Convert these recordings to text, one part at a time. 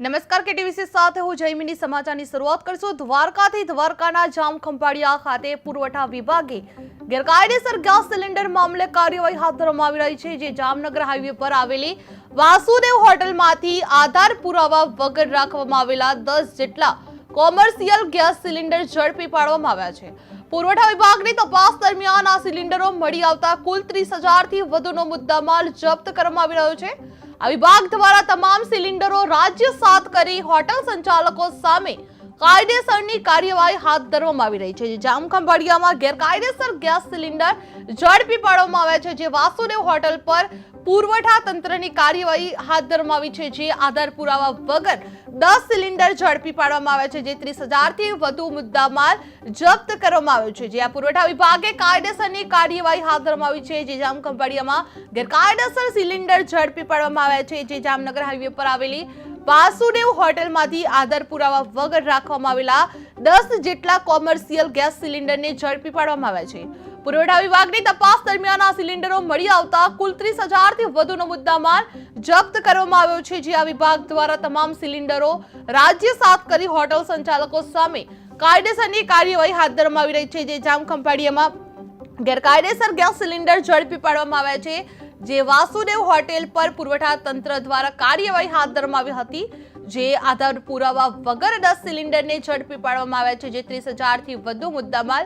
નમસ્કાર કેટીવીસી સાથે હું જયમિની સમાચારની શરૂઆત કરશું। દ્વારકાથી દ્વારકાના જામખંભાળિયા ખાતે પુરવઠા વિભાગે ગેરકાયદેસર ગેસ સિલિન્ડર મામલે કાર્યવાહી હાથ ધરવામાં આવી રહી છે। જે જામનગર હાઈવે પર આવેલી વાસુદેવ હોટલમાંથી આધાર પુરાવા વગર રાખવામાં આવેલા 10 જેટલા કોમર્શિયલ ગેસ સિલિન્ડર ઝડપી પાડવામાં આવ્યા છે। પુરવઠા વિભાગની તપાસ દરમિયાન આ સિલિન્ડરો મળી આવતા કુલ 30,000 થી વધુનો મુદ્દામાલ જપ્ત કરવામાં આવી રહ્યો છે। આ વિભાગ દ્વારા તમામ સિલિન્ડરો રાજ્ય સાત કરી હોટલ સંચાલકો સામે કાયદેસરની કાર્યવાહી હાથ ધરવામાં આવી રહી છે। જામખંભાળિયામાં ગેરકાયદેસર ગેસ સિલિન્ડર ઝડપી પાડવામાં આવ્યા છે। જે વાસુદેવ હોટલ પર પુરવઠા તંત્રની કાર્યવાહી હાથ ધરવામાં આવી છે। જે આધાર પુરાવા વગર 10 સિલિન્ડર ઝડપી પાડવામાં આવ્યા છે। જે 30,000 થી વધુ મુદ્દામાલ જપ્ત કરવામાં આવ્યો છે। જે આ પુરવઠા વિભાગે કાયદેસરની કાર્યવાહી હાથ ધરવામાં આવી છે। જે જામખંભાળિયામાં ગેરકાયદેસર સિલિન્ડર ઝડપી પાડવામાં આવ્યા છે। જે જામનગર હાઈવે પર આવેલી વાસુદેવ હોટલમાંથી આધાર પુરાવા વગર રાખવામાં આવેલા 10 જેટલા કોમર્શિયલ ગેસ સિલિન્ડરને ઝડપી પાડવામાં આવ્યા છે। પુરવઠા વિભાગની તપાસ દરમિયાન આ સિલિન્ડરો મળી આવતા કુલ 30,000 થી વધુનો મુદ્દામાલ જપ્ત કરવામાં આવ્યો છે। જે આ વિભાગ દ્વારા તમામ સિલિન્ડરો રાજ્ય સાત કરી હોટલ સંચાલકો સામે કાયદેસરની કાર્યવાહી હાથ ધરવામાં આવી રહી છે। જે જામખંભાળિયામાં ગેરકાયદેસર ગેસ સિલિન્ડર ઝડપી પાડવામાં આવ્યા છે। જે વાસુદેવ હોટેલ પર પુરવઠા તંત્ર દ્વારા કાર્યવાહી હાથ ધરવામાં આવી હતી। જે આધાર પુરાવા વગર 10 સિલિન્ડરને ઝડપી પાડવામાં આવ્યા છે। જે 30,000 થી વધુ મુદ્દામાલ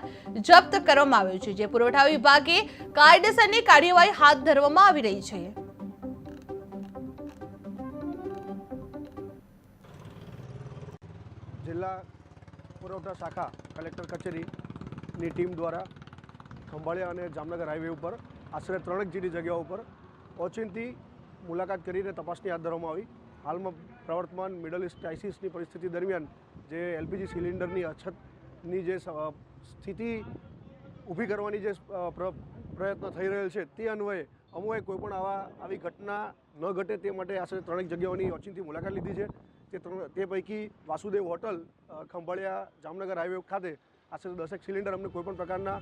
જપ્ત કરવામાં આવ્યો છે। જે પુરવઠા વિભાગે કાયદેસરની કાર્યવાહી હાથ ધરવામાં આવી રહી છે। જિલ્લા પુરવઠા શાખા કલેક્ટર કચેરીની ટીમ દ્વારા ખંભાળિયા અને જામનગર હાઈવે ઉપર આશરે 3 જેટલી જગ્યાઓ પર ઓચિંતી મુલાકાત કરીને તપાસણી હાથ ધરવામાં આવી। હાલમાં પ્રવર્તમાન મિડલ ઇસ્ટ ક્રાઇસિસની પરિસ્થિતિ દરમિયાન જે એલપીજી સિલિન્ડરની અછતની જે સ્થિતિ ઊભી કરવાની જે પ્રયત્ન થઈ રહેલ છે તે અન્વયે અમોએ કોઈપણ આવી ઘટના ન ઘટે તે માટે આશરે 3 જગ્યાઓની ઓચિંતી મુલાકાત લીધી છે। તે પૈકી વાસુદેવ હોટલ ખંભાળિયા જામનગર હાઈવે ખાતે આશરે 10 સિલિન્ડર અમને કોઈપણ પ્રકારના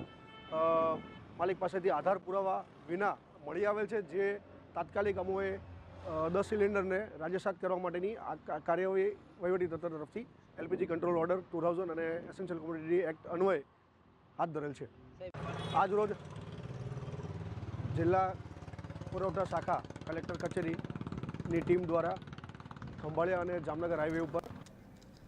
માલિક પાસેથી આધાર પુરાવા વિના મળી આવેલ છે। જે તાત્કાલિક અમોએ 10 સિલિન્ડરને રાજ્યસાત કરવા માટેની કાર્યવાહી વહીવટીતંત્ર તરફથી એલપીજી કંટ્રોલ ઓર્ડર 2000 અને એસેન્શિયલ કોમોડિટી એક્ટ અન્વયે હાથ ધરેલ છે। આજ રોજ જિલ્લા પુરવઠા શાખા કલેક્ટર કચેરીની ટીમ દ્વારા ખંભાળિયા અને જામનગર હાઈવે ઉપર